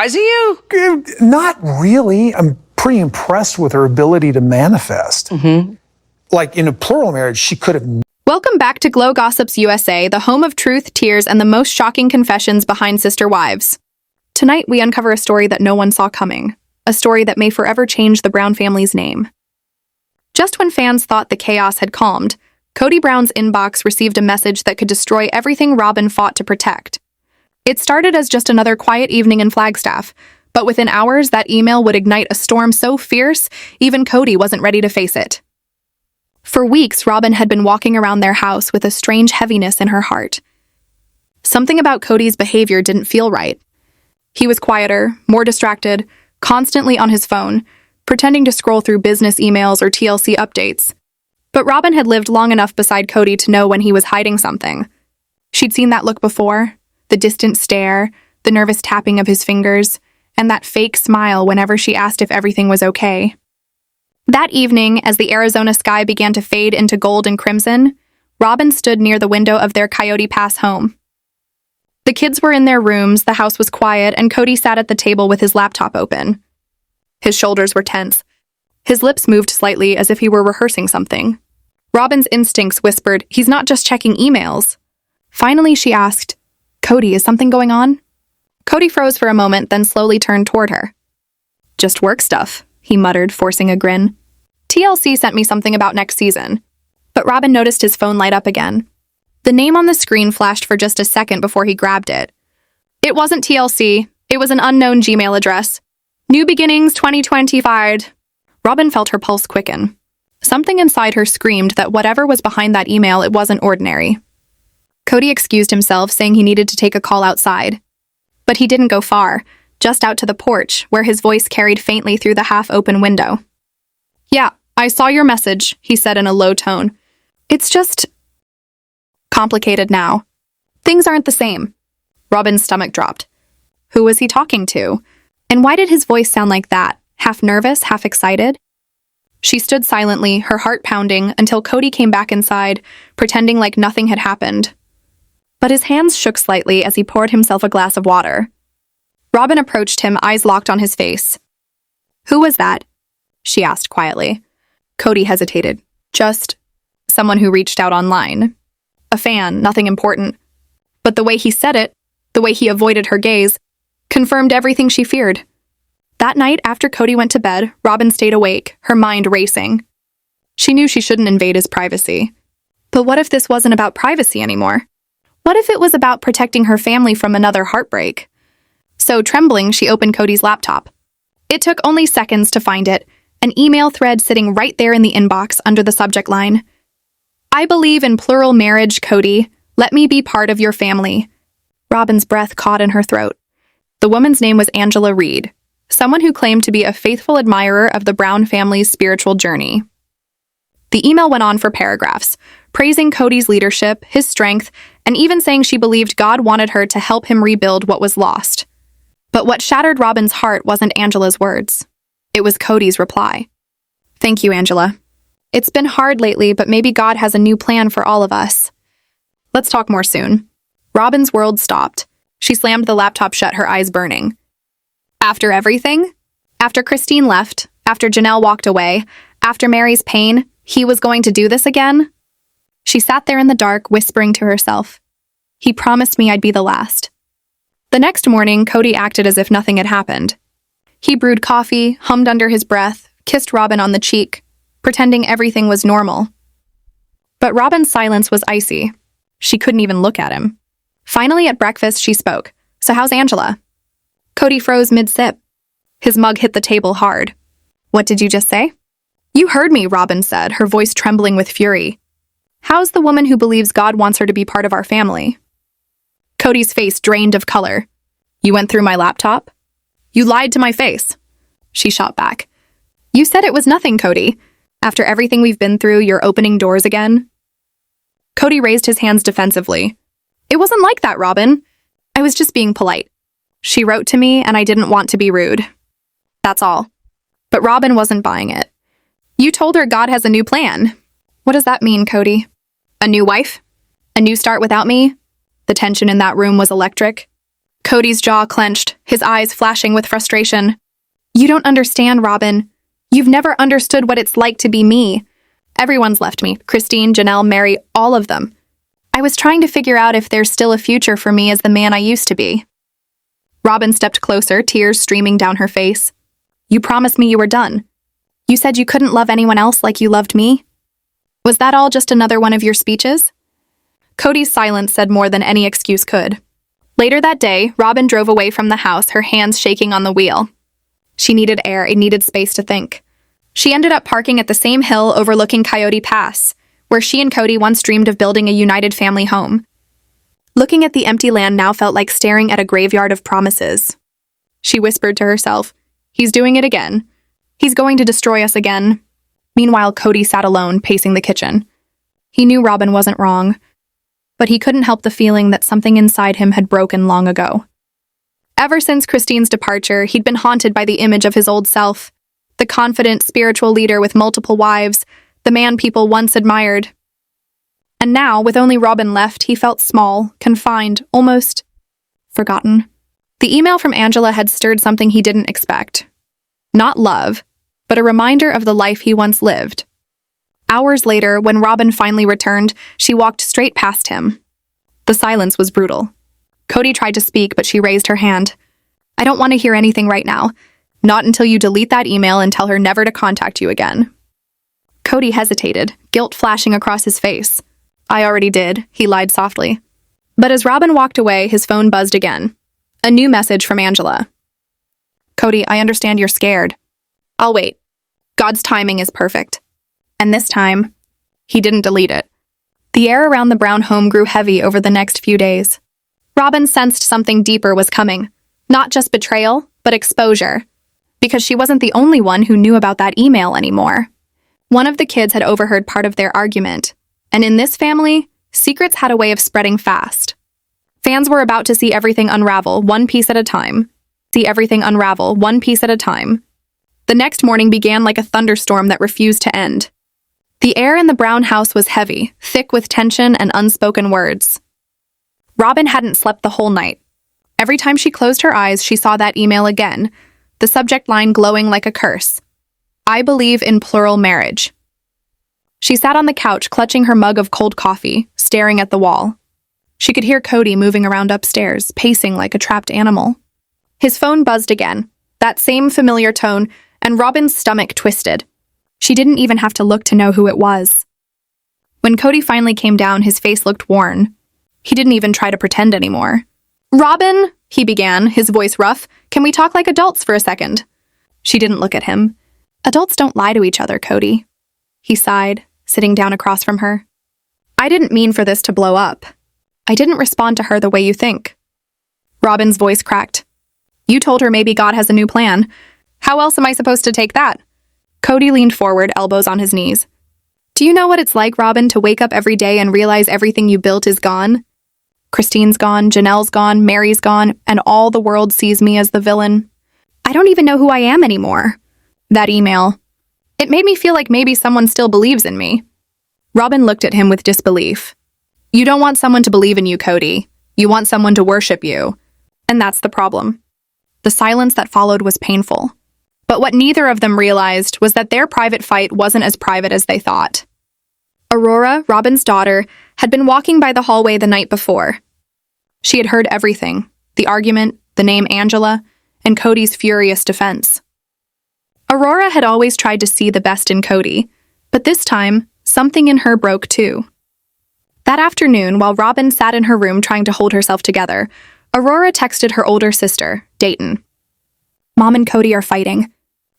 surprising you? Not really. I'm pretty impressed with her ability to manifest. Like in a plural marriage, she could have. Welcome back to Glow Gossips USA, the home of truth, tears, and the most shocking confessions behind sister wives. Tonight, we uncover a story that no one saw coming, a story that may forever change the Brown family's name. Just when fans thought the chaos had calmed, Kody Brown's inbox received a message that could destroy everything Robyn fought to protect. It started as just another quiet evening in Flagstaff, but within hours, that email would ignite a storm so fierce, even Kody wasn't ready to face it. For weeks, Robyn had been walking around their house with a strange heaviness in her heart. Something about Kody's behavior didn't feel right. He was quieter, more distracted, constantly on his phone, pretending to scroll through business emails or TLC updates. But Robyn had lived long enough beside Kody to know when he was hiding something. She'd seen that look before, the distant stare, the nervous tapping of his fingers, and that fake smile whenever she asked if everything was okay. That evening, as the Arizona sky began to fade into gold and crimson, Robyn stood near the window of their Coyote Pass home. The kids were in their rooms, the house was quiet, and Kody sat at the table with his laptop open. His shoulders were tense. His lips moved slightly as if he were rehearsing something. Robyn's instincts whispered, "He's not just checking emails." Finally, she asked, "Kody, is something going on?" Kody froze for a moment, then slowly turned toward her. "Just work stuff," he muttered, forcing a grin. "TLC sent me something about next season." But Robyn noticed his phone light up again. The name on the screen flashed for just a second before he grabbed it. It wasn't TLC. It was an unknown Gmail address. New Beginnings 2025. Robyn felt her pulse quicken. Something inside her screamed that whatever was behind that email, it wasn't ordinary. Kody excused himself, saying he needed to take a call outside. But he didn't go far, just out to the porch, where his voice carried faintly through the half-open window. "Yeah, I saw your message," he said in a low tone. "It's just complicated now. Things aren't the same." Robyn's stomach dropped. Who was he talking to? And why did his voice sound like that, half nervous, half excited? She stood silently, her heart pounding, until Kody came back inside, pretending like nothing had happened. But his hands shook slightly as he poured himself a glass of water. Robyn approached him, eyes locked on his face. "Who was that?" she asked quietly. Kody hesitated. "Just someone who reached out online. A fan, nothing important." But the way he said it, the way he avoided her gaze, confirmed everything she feared. That night, after Kody went to bed, Robyn stayed awake, her mind racing. She knew she shouldn't invade his privacy. But what if this wasn't about privacy anymore? What if it was about protecting her family from another heartbreak? So, trembling, she opened Kody's laptop. It took only seconds to find it, an email thread sitting right there in the inbox under the subject line. "I believe in plural marriage, Kody. Let me be part of your family." Robyn's breath caught in her throat. The woman's name was Angela Reed, someone who claimed to be a faithful admirer of the Brown family's spiritual journey. The email went on for paragraphs, praising Kody's leadership, his strength, and even saying she believed God wanted her to help him rebuild what was lost. But what shattered Robyn's heart wasn't Angela's words. It was Kody's reply. "Thank you, Angela. It's been hard lately, but maybe God has a new plan for all of us. Let's talk more soon." Robyn's world stopped. She slammed the laptop shut, her eyes burning. After everything? After Christine left, after Janelle walked away, after Mary's pain, he was going to do this again? She sat there in the dark, whispering to herself, "He promised me I'd be the last." The next morning, Kody acted as if nothing had happened. He brewed coffee, hummed under his breath, kissed Robyn on the cheek, pretending everything was normal. But Robyn's silence was icy. She couldn't even look at him. Finally, at breakfast, she spoke. "So how's Angela?" Kody froze mid-sip. His mug hit the table hard. "What did you just say?" "You heard me," Robyn said, her voice trembling with fury. "How's the woman who believes God wants her to be part of our family?" Kody's face drained of color. "You went through my laptop? You lied to my face." She shot back. "You said it was nothing, Kody. After everything we've been through, you're opening doors again." Kody raised his hands defensively. "It wasn't like that, Robyn. I was just being polite. She wrote to me, and I didn't want to be rude. That's all." But Robyn wasn't buying it. "You told her God has a new plan. What does that mean, Kody? A new wife? A new start without me?" The tension in that room was electric. Kody's jaw clenched, his eyes flashing with frustration. You don't understand, Robyn. You've never understood what it's like to be me. Everyone's left me. Christine, Janelle, Mary, all of them. I was trying to figure out if there's still a future for me as the man I used to be. Robyn stepped closer, tears streaming down her face. You promised me you were done. You said you couldn't love anyone else like you loved me. Was that all just another one of your speeches? Kody's silence said more than any excuse could. Later that day, Robyn drove away from the house, her hands shaking on the wheel. She needed air, it needed space to think. She ended up parking at the same hill overlooking Coyote Pass, where she and Kody once dreamed of building a united family home. Looking at the empty land now felt like staring at a graveyard of promises. She whispered to herself, he's doing it again. He's going to destroy us again. Meanwhile, Kody sat alone, pacing the kitchen. He knew Robyn wasn't wrong, but he couldn't help the feeling that something inside him had broken long ago. Ever since Christine's departure, he'd been haunted by the image of his old self, the confident, spiritual leader with multiple wives, the man people once admired. And now, with only Robyn left, he felt small, confined, almost forgotten. The email from Angela had stirred something he didn't expect. Not love, but a reminder of the life he once lived. Hours later, when Robyn finally returned, she walked straight past him. The silence was brutal. Kody tried to speak, but she raised her hand. I don't want to hear anything right now. Not until you delete that email and tell her never to contact you again. Kody hesitated, guilt flashing across his face. I already did, he lied softly. But as Robyn walked away, his phone buzzed again. A new message from Angela. Kody, I understand you're scared. I'll wait. God's timing is perfect. And this time, he didn't delete it. The air around the Brown home grew heavy over the next few days. Robyn sensed something deeper was coming. Not just betrayal, but exposure. Because she wasn't the only one who knew about that email anymore. One of the kids had overheard part of their argument. And in this family, secrets had a way of spreading fast. Fans were about to see everything unravel, one piece at a time. See everything unravel, one piece at a time. The next morning began like a thunderstorm that refused to end. The air in the Brown house was heavy, thick with tension and unspoken words. Robyn hadn't slept the whole night. Every time she closed her eyes, she saw that email again, the subject line glowing like a curse. I believe in plural marriage. She sat on the couch, clutching her mug of cold coffee, staring at the wall. She could hear Kody moving around upstairs, pacing like a trapped animal. His phone buzzed again, that same familiar tone, and Robyn's stomach twisted. She didn't even have to look to know who it was. When Kody finally came down, his face looked worn. He didn't even try to pretend anymore. Robyn, he began, his voice rough, can we talk like adults for a second? She didn't look at him. Adults don't lie to each other, Kody. He sighed, sitting down across from her. I didn't mean for this to blow up. I didn't respond to her the way you think. Robyn's voice cracked. You told her maybe God has a new plan. How else am I supposed to take that? Kody leaned forward, elbows on his knees. Do you know what it's like, Robyn, to wake up every day and realize everything you built is gone? Christine's gone, Janelle's gone, Mary's gone, and all the world sees me as the villain. I don't even know who I am anymore. That email. It made me feel like maybe someone still believes in me. Robyn looked at him with disbelief. You don't want someone to believe in you, Kody. You want someone to worship you. And that's the problem. The silence that followed was painful. But what neither of them realized was that their private fight wasn't as private as they thought. Aurora, Robyn's daughter, had been walking by the hallway the night before. She had heard everything, the argument, the name Angela, and Kody's furious defense. Aurora had always tried to see the best in Kody, but this time, something in her broke too. That afternoon, while Robyn sat in her room trying to hold herself together, Aurora texted her older sister, Dayton. Mom and Kody are fighting.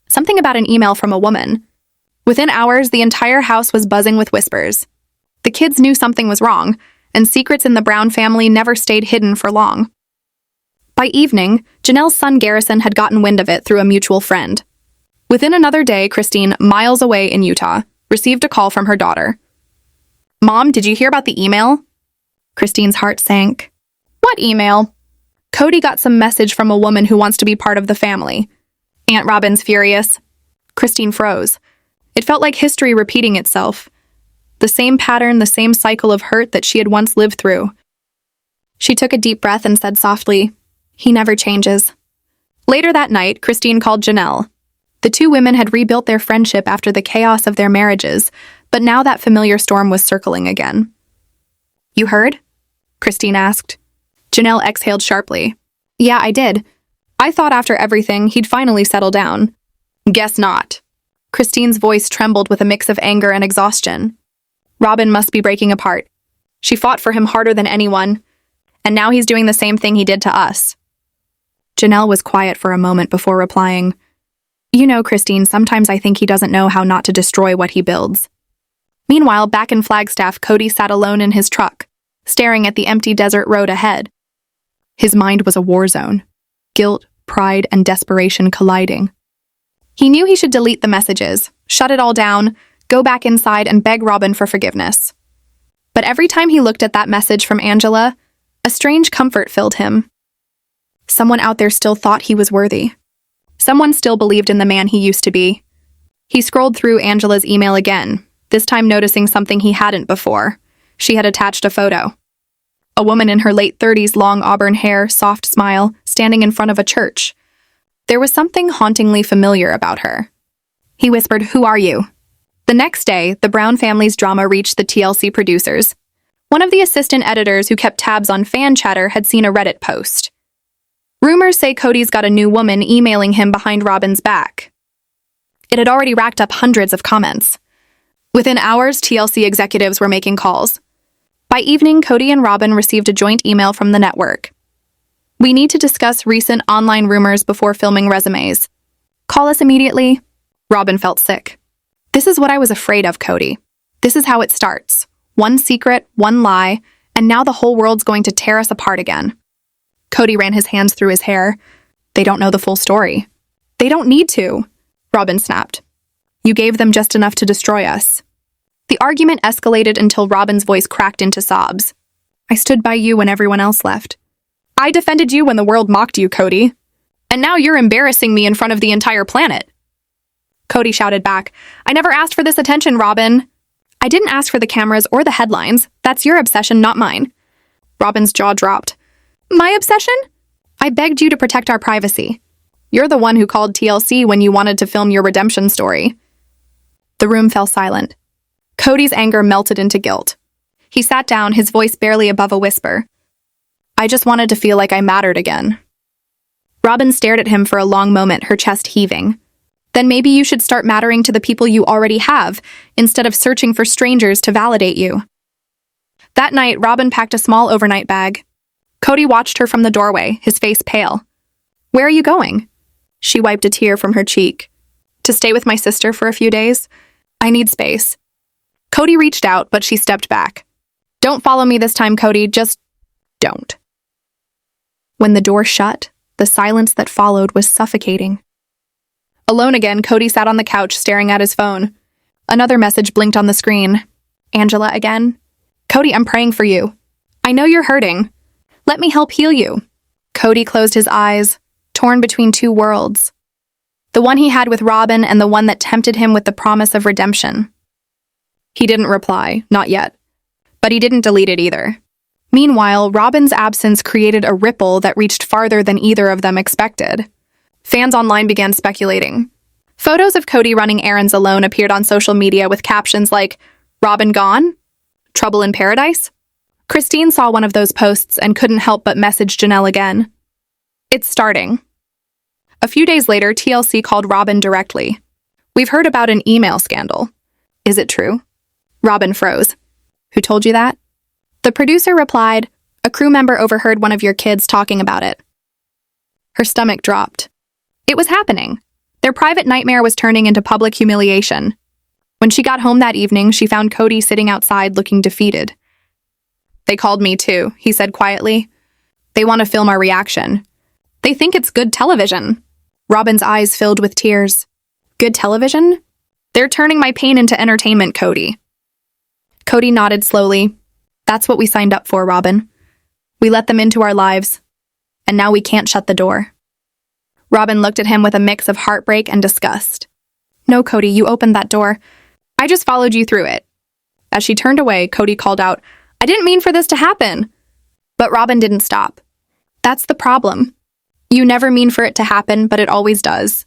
Something about an email from a woman. Within hours, the entire house was buzzing with whispers. The kids knew something was wrong, and secrets in the Brown family never stayed hidden for long. By evening, Janelle's son Garrison had gotten wind of it through a mutual friend. Within another day, Christine, miles away in Utah, received a call from her daughter. Mom, did you hear about the email? Christine's heart sank. What email? Kody got some message from a woman who wants to be part of the family. Aunt Robyn's furious. Christine froze. It felt like history repeating itself. The same pattern, the same cycle of hurt that she had once lived through. She took a deep breath and said softly, He never changes. Later that night, Christine called Janelle. The two women had rebuilt their friendship after the chaos of their marriages, but now that familiar storm was circling again. You heard? Christine asked. Janelle exhaled sharply. Yeah, I did. I thought after everything, he'd finally settle down. Guess not. Christine's voice trembled with a mix of anger and exhaustion. Robyn must be breaking apart. She fought for him harder than anyone, and now he's doing the same thing he did to us. Janelle was quiet for a moment before replying, You know, Christine, sometimes I think he doesn't know how not to destroy what he builds. Meanwhile, back in Flagstaff, Kody sat alone in his truck, staring at the empty desert road ahead. His mind was a war zone, guilt, pride, and desperation colliding. He knew he should delete the messages, shut it all down, go back inside and beg Robyn for forgiveness. But every time he looked at that message from Angela, a strange comfort filled him. Someone out there still thought he was worthy. Someone still believed in the man he used to be. He scrolled through Angela's email again, this time noticing something he hadn't before. She had attached a photo. A woman in her late 30s, long auburn hair, soft smile, standing in front of a church. There was something hauntingly familiar about her. He whispered, Who are you? The next day, the Brown family's drama reached the TLC producers. One of the assistant editors who kept tabs on fan chatter had seen a Reddit post. Rumors say Kody's got a new woman emailing him behind Robyn's back. It had already racked up hundreds of comments. Within hours, TLC executives were making calls. By evening, Kody and Robyn received a joint email from the network. We need to discuss recent online rumors before filming resumes. Call us immediately. Robyn felt sick. This is what I was afraid of, Kody. This is how it starts. One secret, one lie, and now the whole world's going to tear us apart again. Kody ran his hands through his hair. They don't know the full story. They don't need to, Robyn snapped. You gave them just enough to destroy us. The argument escalated until Robyn's voice cracked into sobs. I stood by you when everyone else left. I defended you when the world mocked you, Kody. And now you're embarrassing me in front of the entire planet. Kody shouted back, I never asked for this attention, Robyn. I didn't ask for the cameras or the headlines. That's your obsession, not mine. Robyn's jaw dropped. My obsession? I begged you to protect our privacy. You're the one who called TLC when you wanted to film your redemption story. The room fell silent. Kody's anger melted into guilt. He sat down, his voice barely above a whisper. I just wanted to feel like I mattered again. Robyn stared at him for a long moment, her chest heaving. Then maybe you should start mattering to the people you already have, instead of searching for strangers to validate you. That night, Robyn packed a small overnight bag. Kody watched her from the doorway, his face pale. Where are you going? She wiped a tear from her cheek. To stay with my sister for a few days? I need space. Kody reached out, but she stepped back. Don't follow me this time, Kody. Just don't. When the door shut, the silence that followed was suffocating. Alone again, Kody sat on the couch staring at his phone. Another message blinked on the screen. Angela again? Kody, I'm praying for you. I know you're hurting. Let me help heal you. Kody closed his eyes, torn between two worlds. The one he had with Robyn and the one that tempted him with the promise of redemption. He didn't reply, not yet. But he didn't delete it either. Meanwhile, Robyn's absence created a ripple that reached farther than either of them expected. Fans online began speculating. Photos of Kody running errands alone appeared on social media with captions like, Robyn gone? Trouble in paradise? Christine saw one of those posts and couldn't help but message Janelle again. It's starting. A few days later, TLC called Robyn directly. We've heard about an email scandal. Is it true? Robyn froze. Who told you that? The producer replied, a crew member overheard one of your kids talking about it. Her stomach dropped. It was happening. Their private nightmare was turning into public humiliation. When she got home that evening, she found Kody sitting outside looking defeated. They called me too, he said quietly. They want to film our reaction. They think it's good television. Robyn's eyes filled with tears. Good television? They're turning my pain into entertainment, Kody. Kody nodded slowly. That's what we signed up for, Robyn. We let them into our lives. And now we can't shut the door. Robyn looked at him with a mix of heartbreak and disgust. No, Kody, you opened that door. I just followed you through it. As she turned away, Kody called out, I didn't mean for this to happen. But Robyn didn't stop. That's the problem. You never mean for it to happen, but it always does.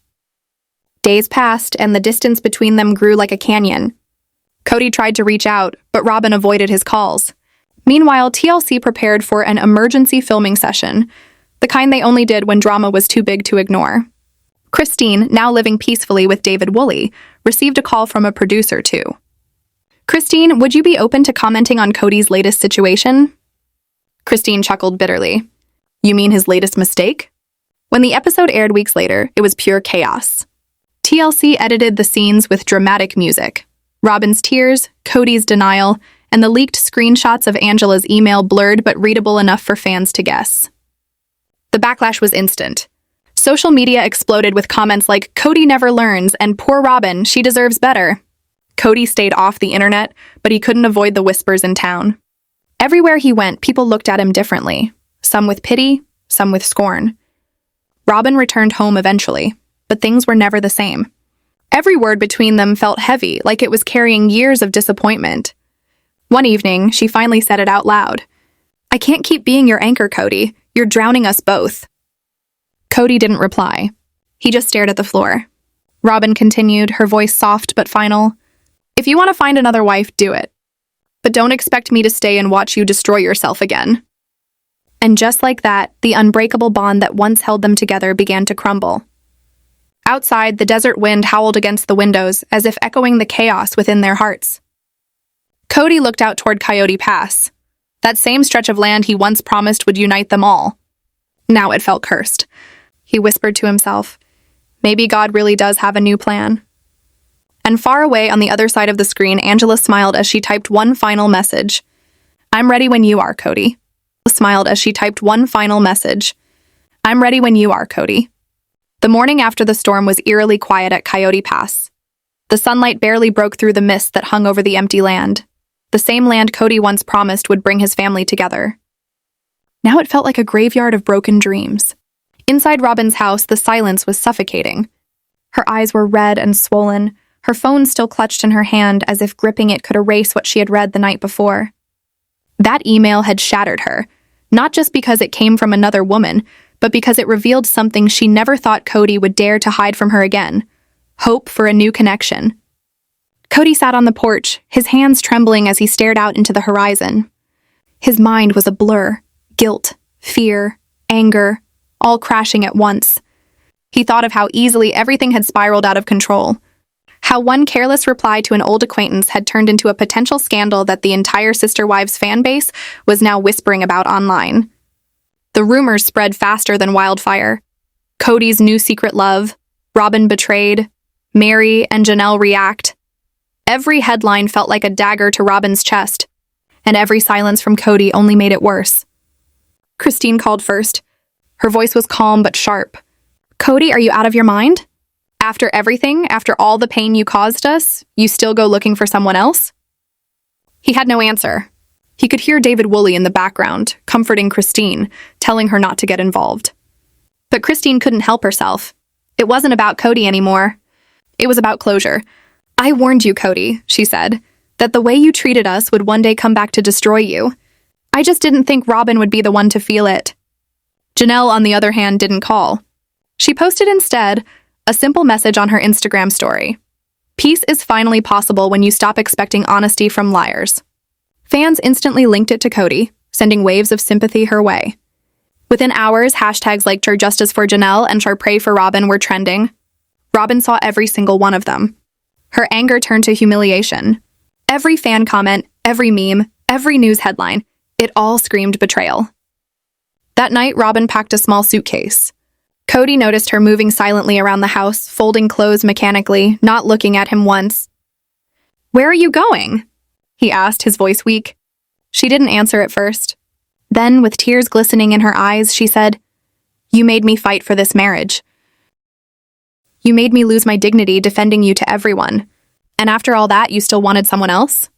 Days passed, and the distance between them grew like a canyon. Kody tried to reach out, but Robyn avoided his calls. Meanwhile, TLC prepared for an emergency filming session, the kind they only did when drama was too big to ignore. Christine, now living peacefully with David Woolley, received a call from a producer too. "Christine, would you be open to commenting on Kody's latest situation?" Christine chuckled bitterly. "You mean his latest mistake?" When the episode aired weeks later, it was pure chaos. TLC edited the scenes with dramatic music. Robyn's tears, Kody's denial, and the leaked screenshots of Angela's email blurred but readable enough for fans to guess. The backlash was instant. Social media exploded with comments like, "Kody never learns," and "Poor Robyn, she deserves better." Kody stayed off the internet, but he couldn't avoid the whispers in town. Everywhere he went, people looked at him differently, some with pity, some with scorn. Robyn returned home eventually, but things were never the same. Every word between them felt heavy, like it was carrying years of disappointment. One evening, she finally said it out loud. "I can't keep being your anchor, Kody. You're drowning us both." Kody didn't reply. He just stared at the floor. Robyn continued, her voice soft but final. "If you want to find another wife, do it. But don't expect me to stay and watch you destroy yourself again." And just like that, the unbreakable bond that once held them together began to crumble. Outside, the desert wind howled against the windows, as if echoing the chaos within their hearts. Kody looked out toward Coyote Pass, that same stretch of land he once promised would unite them all. Now it felt cursed. He whispered to himself, maybe God really does have a new plan. And far away on the other side of the screen, Angela smiled as she typed one final message. "I'm ready when you are, Kody." Smiled as she typed one final message. "I'm ready when you are, Kody." The morning after the storm was eerily quiet at Coyote Pass. The sunlight barely broke through the mist that hung over the empty land. The same land Kody once promised would bring his family together. Now it felt like a graveyard of broken dreams. Inside Robyn's house, the silence was suffocating. Her eyes were red and swollen, her phone still clutched in her hand as if gripping it could erase what she had read the night before. That email had shattered her, not just because it came from another woman, but because it revealed something she never thought Kody would dare to hide from her again: hope for a new connection. Kody sat on the porch, his hands trembling as he stared out into the horizon. His mind was a blur, guilt, fear, anger, all crashing at once. He thought of how easily everything had spiraled out of control. How one careless reply to an old acquaintance had turned into a potential scandal that the entire Sister Wives fan base was now whispering about online. The rumors spread faster than wildfire. Kody's new secret love, Robyn betrayed, Mary and Janelle react. Every headline felt like a dagger to Robyn's chest, and every silence from Kody only made it worse. Christine called first. Her voice was calm but sharp. "Kody, are you out of your mind? After everything, after all the pain you caused us, you still go looking for someone else?" He had no answer. He could hear David Woolley in the background, comforting Christine, telling her not to get involved. But Christine couldn't help herself. It wasn't about Kody anymore. It was about closure. "I warned you, Kody," she said, "that the way you treated us would one day come back to destroy you. I just didn't think Robyn would be the one to feel it." Janelle, on the other hand, didn't call. She posted instead a simple message on her Instagram story. "Peace is finally possible when you stop expecting honesty from liars." Fans instantly linked it to Kody, sending waves of sympathy her way. Within hours, hashtags like "Char Justice for Janelle" and "Char Pray for Robyn" were trending. Robyn saw every single one of them. Her anger turned to humiliation. Every fan comment, every meme, every news headline, it all screamed betrayal. That night, Robyn packed a small suitcase. Kody noticed her moving silently around the house, folding clothes mechanically, not looking at him once. "Where are you going?" he asked, his voice weak. She didn't answer at first. Then, with tears glistening in her eyes, she said, "You made me fight for this marriage. You made me lose my dignity defending you to everyone. And after all that, you still wanted someone else?"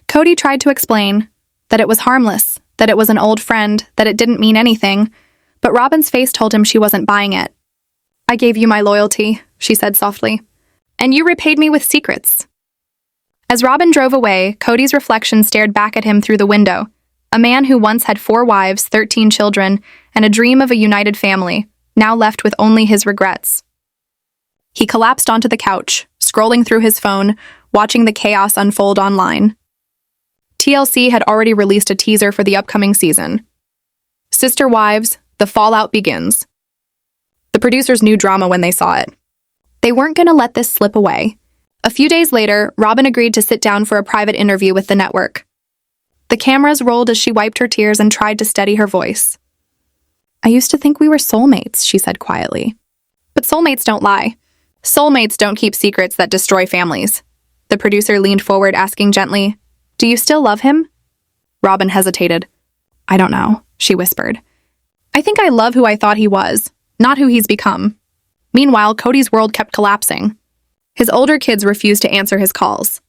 Kody tried to explain that it was harmless, that it was an old friend, that it didn't mean anything, but Robyn's face told him she wasn't buying it. "I gave you my loyalty," she said softly, "and you repaid me with secrets." As Robyn drove away, Kody's reflection stared back at him through the window. A man who once had 4 wives, 13 children, and a dream of a united family, now left with only his regrets. He collapsed onto the couch, scrolling through his phone, watching the chaos unfold online. TLC had already released a teaser for the upcoming season. Sister Wives, the fallout begins. The producers knew drama when they saw it. They weren't going to let this slip away. A few days later, Robyn agreed to sit down for a private interview with the network. The cameras rolled as she wiped her tears and tried to steady her voice. "I used to think we were soulmates," she said quietly. "But soulmates don't lie. Soulmates don't keep secrets that destroy families." The producer leaned forward, asking gently, "Do you still love him?" Robyn hesitated. "I don't know," she whispered. "I think I love who I thought he was, not who he's become." Meanwhile, Kody's world kept collapsing. His older kids refused to answer his calls.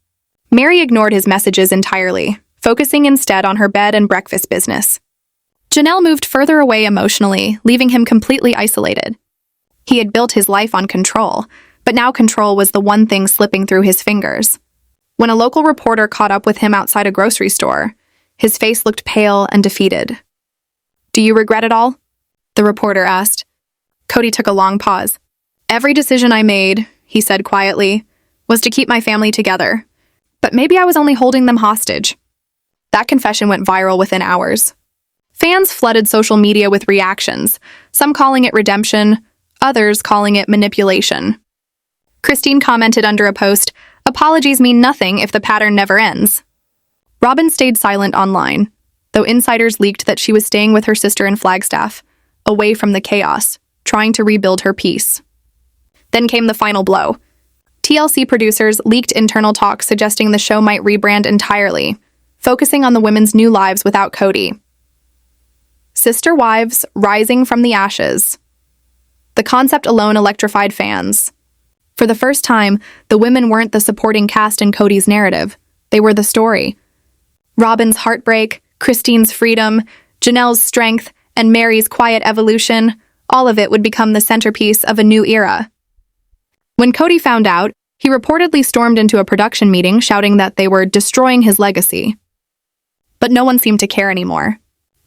Mary ignored his messages entirely, focusing instead on her bed and breakfast business. Janelle moved further away emotionally, leaving him completely isolated. He had built his life on control, but now control was the one thing slipping through his fingers. When a local reporter caught up with him outside a grocery store, his face looked pale and defeated. "Do you regret it all?" the reporter asked. Kody took a long pause. "Every decision I made," he said quietly, "was to keep my family together. But maybe I was only holding them hostage." That confession went viral within hours. Fans flooded social media with reactions, some calling it redemption, others calling it manipulation. Christine commented under a post, "Apologies mean nothing if the pattern never ends." Robyn stayed silent online, though insiders leaked that she was staying with her sister in Flagstaff, away from the chaos, trying to rebuild her peace. Then came the final blow. TLC producers leaked internal talks suggesting the show might rebrand entirely, focusing on the women's new lives without Kody. Sister Wives rising from the ashes. The concept alone electrified fans. For the first time, the women weren't the supporting cast in Kody's narrative. They were the story. Robyn's heartbreak, Christine's freedom, Janelle's strength, and Mary's quiet evolution, all of it would become the centerpiece of a new era. When Kody found out, he reportedly stormed into a production meeting shouting that they were destroying his legacy. But no one seemed to care anymore.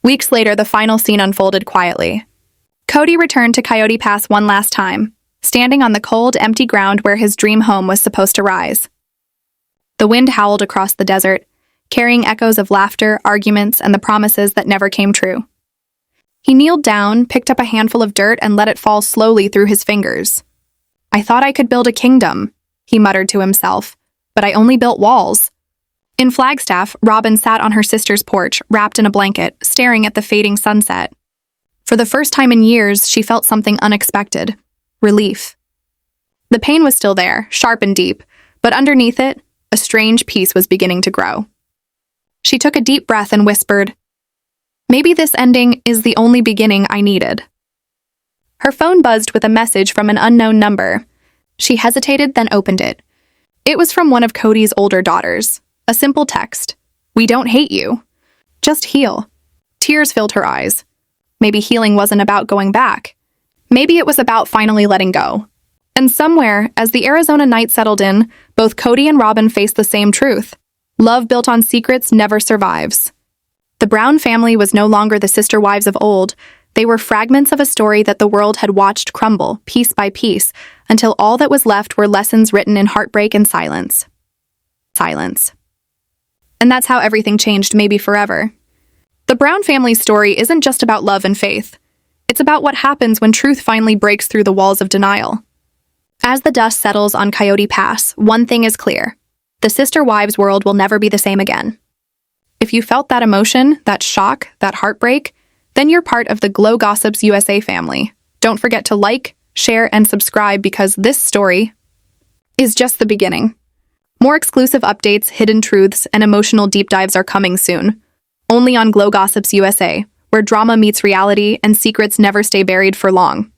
Weeks later, the final scene unfolded quietly. Kody returned to Coyote Pass one last time, standing on the cold, empty ground where his dream home was supposed to rise. The wind howled across the desert, carrying echoes of laughter, arguments, and the promises that never came true. He kneeled down, picked up a handful of dirt, and let it fall slowly through his fingers. "I thought I could build a kingdom," he muttered to himself, "but I only built walls." In Flagstaff, Robyn sat on her sister's porch, wrapped in a blanket, staring at the fading sunset. For the first time in years, she felt something unexpected: relief. The pain was still there, sharp and deep, but underneath it, a strange peace was beginning to grow. She took a deep breath and whispered, "Maybe this ending is the only beginning I needed." Her phone buzzed with a message from an unknown number. She hesitated, then opened it. It was from one of Kody's older daughters. A simple text: "We don't hate you. Just heal." Tears filled her eyes. Maybe healing wasn't about going back. Maybe it was about finally letting go. And somewhere, as the Arizona night settled in, both Kody and Robyn faced the same truth. Love built on secrets never survives. The Brown family was no longer the sister wives of old. They were fragments of a story that the world had watched crumble, piece by piece, until all that was left were lessons written in heartbreak and silence. Silence. And that's how everything changed, maybe forever. The Brown family's story isn't just about love and faith. It's about what happens when truth finally breaks through the walls of denial. As the dust settles on Coyote Pass, one thing is clear: the sister wives world will never be the same again. If you felt that emotion, that shock, that heartbreak, then you're part of the Glow Gossips USA family. Don't forget to like, share, and subscribe, because this story is just the beginning. More exclusive updates, hidden truths, and emotional deep dives are coming soon. Only on Glow Gossips USA, where drama meets reality and secrets never stay buried for long.